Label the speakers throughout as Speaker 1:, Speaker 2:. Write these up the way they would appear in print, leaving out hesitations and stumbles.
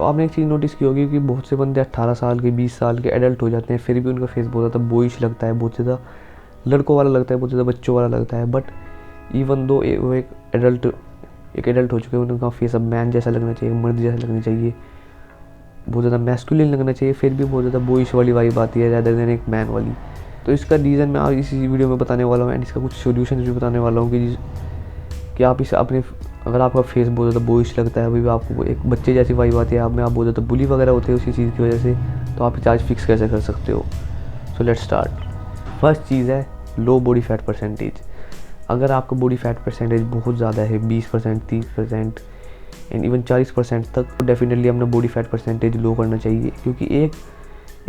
Speaker 1: तो आपने एक चीज़ नोटिस की होगी कि बहुत से बंदे 18 साल के 20 साल के एडल्ट हो जाते हैं, फिर भी उनका फेस बहुत ज़्यादा बॉयिश लगता है, बहुत ज़्यादा लड़कों वाला लगता है, बहुत ज़्यादा बच्चों वाला लगता है। बट इवन दो वो एक एडल्ट हो चुके हैं, उनका फेस अब मैन जैसा लगना चाहिए, मर्द जैसा लगना चाहिए, बहुत ज़्यादा मैस्कुलिन लगना चाहिए, फिर भी बहुत ज़्यादा बॉयिश वाली वाइब आती है रैदर देन एक मैन वाली। तो इसका रीज़न मैं आज इसी वीडियो में बताने वाला हूँ एंड इसका कुछ सोल्यूशन भी बताने वाला हूँ कि आप इसे अपने, अगर आपका फेस बहुत ज़्यादा बॉयिश लगता है, अभी भी आपको एक बच्चे जैसी वाइब आती है, आप में आप बहुत ज़्यादा बुली वगैरह होते हैं उसी चीज़ की वजह से, तो आप इसे आज फिक्स कैसे कर सकते हो। So let's start. फर्स्ट चीज़ है लो बॉडी फैट परसेंटेज। अगर आपका बॉडी फैट परसेंटेज बहुत ज़्यादा है 20%, 30% एंड इवन 40% तक, तो डेफिनेटली अपना बॉडी फैट परसेंटेज लो करना चाहिए। क्योंकि एक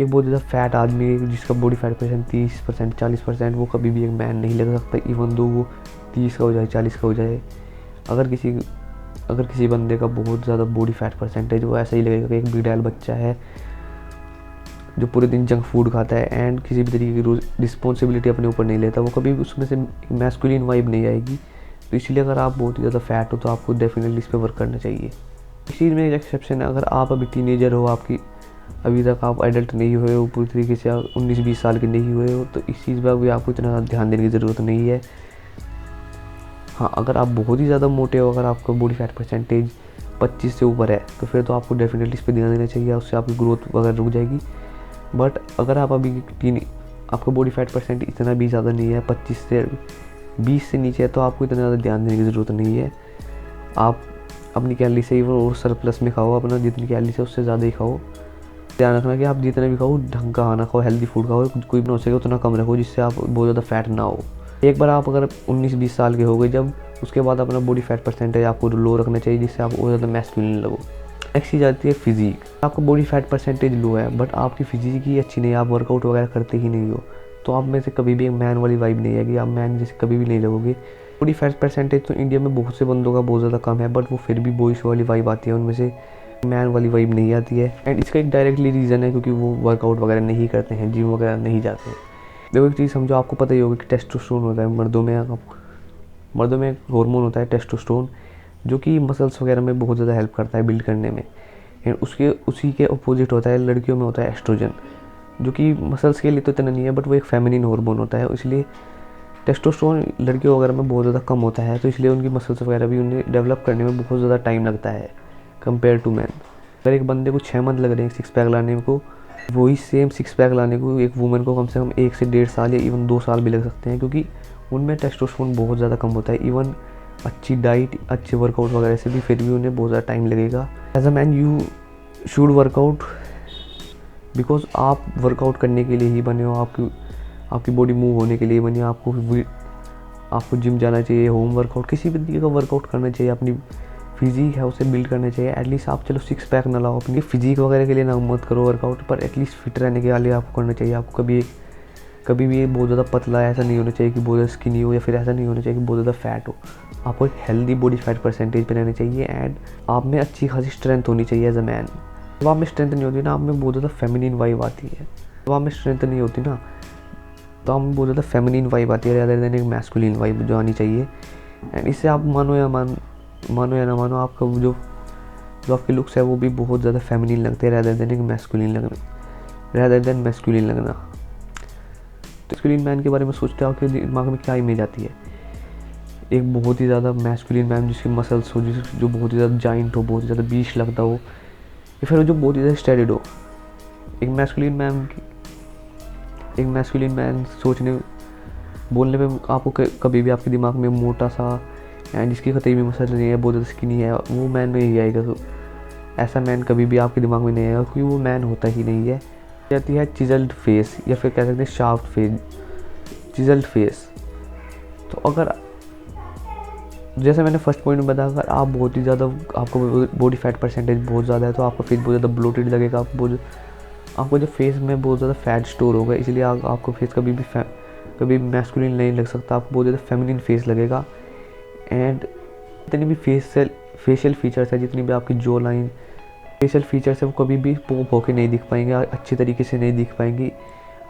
Speaker 1: बहुत ज़्यादा फैट आदमी जिसका बॉडी फैट परसेंट 30%, 40%, वो कभी भी एक मैन नहीं लग सकता, इवन दो वो 30 का हो जाए, 40 का हो जाए। अगर किसी बंदे का बहुत ज़्यादा बॉडी फैट परसेंटेज, वो ऐसा ही लगेगा कि एक बिगड़ैल बच्चा है जो पूरे दिन जंक फूड खाता है एंड किसी भी तरीके की रिस्पॉन्सिबिलिटी अपने ऊपर नहीं लेता, वो कभी भी उसमें से मैस्कुलिन वाइब नहीं आएगी। तो इसलिए अगर आप बहुत ही ज़्यादा फैट हो तो आपको डेफिनेटली इस पर वर्क करना चाहिए। इस चीज़ में एक एक्सेप्शन है, अगर आप अभी टीनेजर हो, आपकी अभी तक आप एडल्ट नहीं हुए हो, पूरी तरीके से 19-20 साल के नहीं हुए हो, तो इस चीज़ पर भी आपको इतना ध्यान देने की ज़रूरत नहीं है। हाँ, अगर आप बहुत ही ज़्यादा मोटे हो, अगर आपका बॉडी फैट परसेंटेज 25 से ऊपर है, तो फिर तो आपको डेफिनेटली इस पर ध्यान देना चाहिए, उससे आपकी ग्रोथ वगैरह रुक जाएगी। बट अगर आप अभी आपका बॉडी फैट परसेंट इतना भी ज़्यादा नहीं है, 25 से 20 से नीचे है, तो आपको इतना ज़्यादा ध्यान देने की ज़रूरत नहीं है। आप अपनी कैलोरी से और सरप्लस में खाओ, अपना जितनी कैलोरी से उससे ज़्यादा ही खाओ। ध्यान रखना कि आप जितना भी खाओ ढंग का खाना खाओ, हेल्दी फूड खाओ, कोई भी हो सके उतना कम रखो जिससे आप बहुत ज़्यादा फैट ना हो। एक बार आप अगर 19-20 साल के हो गए जब, उसके बाद अपना बॉडी फैट परसेंटेज आपको लो रखना चाहिए जिससे आप बहुत ज़्यादा मैस्कुलिन लगो। नेक्स्ट चीज़ आती है फिजिक। आपका बॉडी फैट परसेंटेज लो है बट आपकी फिजिक ही अच्छी नहीं है, आप वर्कआउट वगैरह करते ही नहीं हो, तो आप में से कभी भी एक मैन वाली वाइब नहीं आएगी, आप मैन जैसे कभी भी नहीं लगोगे। बॉडी फैट परसेंटेज तो इंडिया में बहुत से बंदों का बहुत ज़्यादा कम है, बट वो फिर भी बॉयज वाली वाइब आती है, उनमें से मैन वाली वाइब नहीं आती है। एंड इसका एक डायरेक्टली रीज़न है क्योंकि वो वर्कआउट वगैरह नहीं करते हैं, जिम वगैरह नहीं जाते। देखो एक चीज़ समझो, आपको पता ही होगा कि टेस्टोस्टेरोन होता है मर्दों में एक हार्मोन होता है टेस्टोस्टेरोन, जो कि मसल्स वगैरह में बहुत ज़्यादा हेल्प करता है बिल्ड करने में। एंड उसी के अपोजिट होता है लड़कियों में होता है एस्ट्रोजन, जो कि मसल्स के लिए तो इतना नहीं है, बट वो एक फेमिनिन हार्मोन होता है। इसलिए टेस्टोस्टेरोन लड़कियों वगैरह में बहुत ज़्यादा कम होता है, तो इसलिए उनकी मसल्स वगैरह भी उन्हें डेवलप करने में बहुत ज़्यादा टाइम लगता है कंपेयर टू मैन। अगर एक बंदे को 6 मंथ लग रहे हैं 6 पैक लाने को, वही सेम 6 पैक लाने को एक वुमेन को कम से कम 1 से 1.5 साल या इवन 2 साल भी लग सकते हैं, क्योंकि उनमें टेस्टोस्टेरोन बहुत ज़्यादा कम होता है। इवन अच्छी डाइट, अच्छे वर्कआउट वगैरह से भी फिर भी उन्हें बहुत ज़्यादा टाइम लगेगा। As a man you should workout, because आप वर्कआउट करने के लिए ही बने हो, आपकी बॉडी मूव होने के लिए बनी है। आपको जिम जाना चाहिए, होम वर्कआउट, किसी भी तरीके का वर्कआउट करना चाहिए, अपनी फिजिक है उसे बिल्ड करना चाहिए। एटलीस्ट आप चलो 6 पैक ना लाओ, अपनी फिजिक वगैरह के लिए ना मत करो वर्कआउट, पर एटलीस्ट फिट रहने के लिए आपको करना चाहिए। आपको कभी भी बहुत ज़्यादा पतला ऐसा नहीं होना चाहिए कि बहुत ज़्यादा स्किनी हो, या फिर ऐसा नहीं होना चाहिए कि बहुत ज़्यादा फैट हो। आपको एक हेल्दी बॉडी फैट परसेंटेज पे रहना चाहिए एंड आप में अच्छी खासी स्ट्रेंथ होनी चाहिए एज अ मैन। जब आप में स्ट्रेंथ नहीं होती ना, आप में बहुत ज़्यादा फेमिनिन वाइब आती है। जब आप में स्ट्रेंथ नहीं होती ना, तो आप में बहुत ज़्यादा फेमिनिन वाइब आती है rather than एक मैस्कुलिन वाइब जो आनी चाहिए। एंड इससे आप मानो या ना मानो, आपका जो आपके लुक्स है वो भी बहुत ज़्यादा फेमिनिन लगते हैं rather than मैस्कुलिन लगना। तो मैस्कुलिन मैन के बारे में सोचते हो कि दिमाग में क्या इमेज आती है? एक बहुत ही ज़्यादा मैस्कुलिन मैन जिसके मसल्स हो, जो बहुत ही ज़्यादा जाइंट हो, बहुत ही ज़्यादा बीच लगता हो, या फिर जो बहुत ही ज़्यादा स्टेरिड हो। एक मैस्कुलिन मैन बोलने में आपको कभी भी आपके दिमाग में मोटा सा एंड जिसकी कतई भी मसल नहीं है, बहुत ज़्यादा स्किनी है, वो मैन में ही आएगा। तो ऐसा मैन कभी भी आपके दिमाग में नहीं आएगा, क्योंकि वो मैन होता ही नहीं है। आती है चिजल्ड फेस, या फिर कह सकते हैं शाफ्ट फेस, चिजल्ड फेस। तो अगर जैसे मैंने फर्स्ट पॉइंट में बताया, अगर आप बहुत ही ज़्यादा, आपको बॉडी फैट परसेंटेज बहुत ज़्यादा है, तो आपका फेस बहुत ज़्यादा ब्लोटेड लगेगा, आपको जो फेस में बहुत ज़्यादा फैट स्टोर होगा, इसलिए आपको फेस कभी मैस्कुलिन नहीं लग सकता, आपको बहुत ज़्यादा फेमिनिन फेस लगेगा। एंड जितनी भी फेशियल फीचर्स है, जितनी भी आपकी जो लाइन फेशियल फीचर्स है, वो कभी भी पॉप होके नहीं दिख पाएंगे, अच्छी तरीके से नहीं दिख पाएंगी।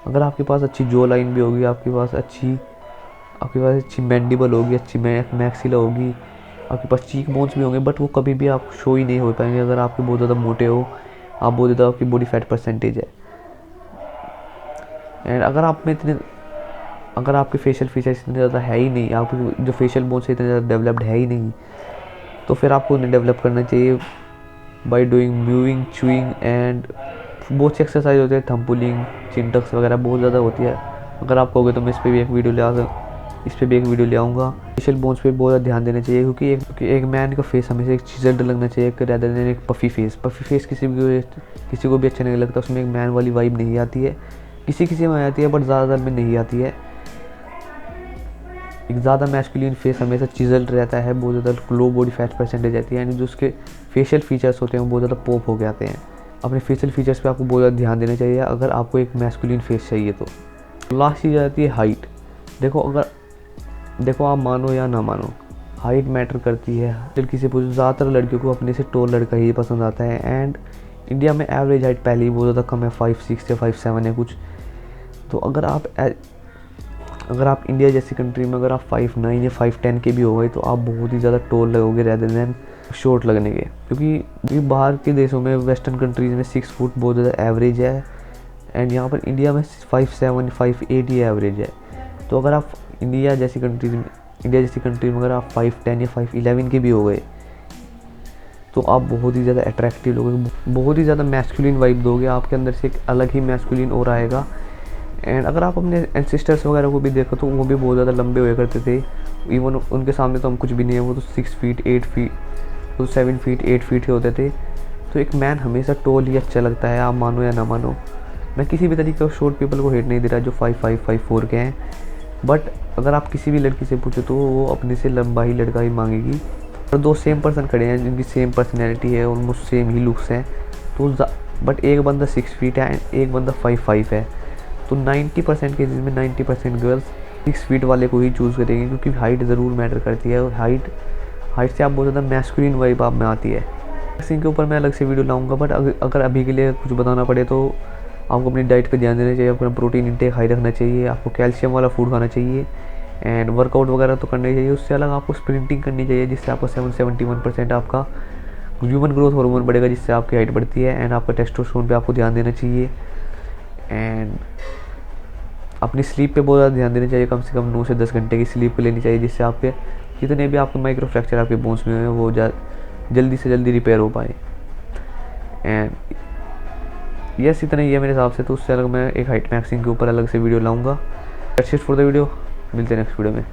Speaker 1: अगर आपके पास अच्छी जो लाइन भी होगी, आपके पास अच्छी मैंडिबल होगी, अच्छी मैक्सिला होगी, आपके पास चीक बोन्स भी होंगे, बट वो कभी भी आप शो ही नहीं हो पाएंगे अगर आपके बहुत ज़्यादा मोटे हो, आप बहुत ज़्यादा आपकी बॉडी फैट परसेंटेज है। एंड अगर आपके फेशियल फीचर्स इतने ज़्यादा है ही नहीं, आपके जो फेशियल बोन्स इतने ज़्यादा डेवलप्ड है ही नहीं, तो फिर आपको उन्हें डेवलप करना चाहिए by doing mowing, chewing and बहुत सी एक्सरसाइज होती है, थंब पुलिंग, चिन टक्स वगैरह बहुत ज़्यादा होती है। अगर आप कहोगे तो मैं इस पर भी एक वीडियो ले आऊँगा। फेशियल बोन्स पे बहुत ज़्यादा ध्यान देना चाहिए, क्योंकि एक मैन का फेस हमेशा एक चिज़ल्ड लगना चाहिए rather than एक पफ़ी फेस किसी को भी अच्छा नहीं लगता, उसमें एक मैन वाली वाइब नहीं आती है। किसी में आती है बट ज़्यादातर में नहीं आती है। एक ज़्यादा मैस्कुलिन फेस हमेशा चिज़ल्ड रहता है, बहुत ज़्यादा लो बॉडी फैट परसेंटेज रहती है, एंड जो उसके फेशियल फीचर्स होते हैं वो बहुत ज़्यादा पॉप हो जाते हैं। अपने फेशियल फीचर्स पे आपको बहुत ज़्यादा ध्यान देना चाहिए अगर आपको एक मैस्कुलिन फेस चाहिए तो। लास्ट चीज़ आती है हाइट। देखो आप मानो या ना मानो, हाइट मैटर करती है। लड़की से पूछो, ज़्यादातर लड़कियों को अपने से टॉल लड़का ही पसंद आता है, एंड इंडिया में एवरेज हाइट पहले ही बहुत ज़्यादा कम है, 5'6" या 5'7" है कुछ। तो अगर आप इंडिया जैसी कंट्री में अगर आप 5'9" या 5'10" के भी हो गए तो आप बहुत ही ज़्यादा टॉल लगोगे rather than शॉर्ट लगने के, क्योंकि बाहर के देशों में, वेस्टर्न कंट्रीज़ में 6 फुट बहुत ज़्यादा एवरेज है, एंड यहाँ पर इंडिया में 5'7", 5'8" ही एवरेज है। तो अगर आप इंडिया जैसी कंट्री में अगर आप 5'10" या 5'11" के भी हो गए तो आप बहुत ही ज़्यादा अट्रैक्टिव लोगे, बहुत ही ज़्यादा मैस्कुलिन वाइब दोगे, आपके अंदर से एक अलग ही मैस्कुलिन और आएगा। एंड अगर आप अपने एंसेस्टर्स वगैरह को भी देखो तो वो भी बहुत ज़्यादा लंबे हुए करते थे, इवन उनके सामने तो हम कुछ भी नहीं है, वो तो 6 फीट 8 फीट तो 7 फीट 8 फीट के होते थे। तो एक मैन हमेशा टॉल ही अच्छा लगता है, आप मानो या ना मानो। मैं किसी भी तरीके का शॉर्ट पीपल को हेट नहीं दे रहा जो 5'5", 5'4" के हैं, बट अगर आप किसी भी लड़की से पूछो तो वो अपने से लंबा ही लड़का ही मांगेगी। और दो सेम पर्सन खड़े हैं जिनकी सेम पर्सनैलिटी है, ऑलमोस्ट सेम ही लुक्स हैं, तो बट एक बंदा 6 फीट है एंड एक बंदा 5'5" है, तो 90% केसेस में 90% गर्ल्स 6 फीट वाले को ही चूज़ करेंगी, क्योंकि हाइट ज़रूर मैटर करती है, और हाइट से आप बहुत ज़्यादा मैस्कुलिन वाइब आप में आती है। इसी के ऊपर मैं अलग से वीडियो लाऊंगा, बट अगर अभी के लिए कुछ बताना पड़े तो आपको अपनी डाइट पे ध्यान देना चाहिए, अपना प्रोटीन इंटेक हाई रखना चाहिए, आपको कैल्शियम वाला फूड खाना चाहिए, एंड वर्कआउट वगैरह तो करना ही चाहिए। उससे अलग आपको स्प्रिंटिंग करनी चाहिए, जिससे आपका 71% आपका ह्यूमन ग्रोथ हार्मोन बढ़ेगा, जिससे आपकी हाइट बढ़ती है, एंड आपका टेस्टोस्टेरोन पे आपको ध्यान देना चाहिए। एंड अपनी स्लीप पे बहुत ज़्यादा ध्यान देना चाहिए, कम से कम 9 से 10 घंटे की स्लीप लेनी चाहिए, जिससे आपके जितने भी आपके माइक्रो फ्रैक्चर आपके बोन्स में हैं वो जल्दी से जल्दी रिपेयर हो पाए। एंड यस, इतना ही है मेरे हिसाब से। तो उससे अलग मैं एक हाइट मैक्सिंग के ऊपर अलग से वीडियो लाऊंगा। That's it for the video, मिलते हैं नेक्स्ट वीडियो में।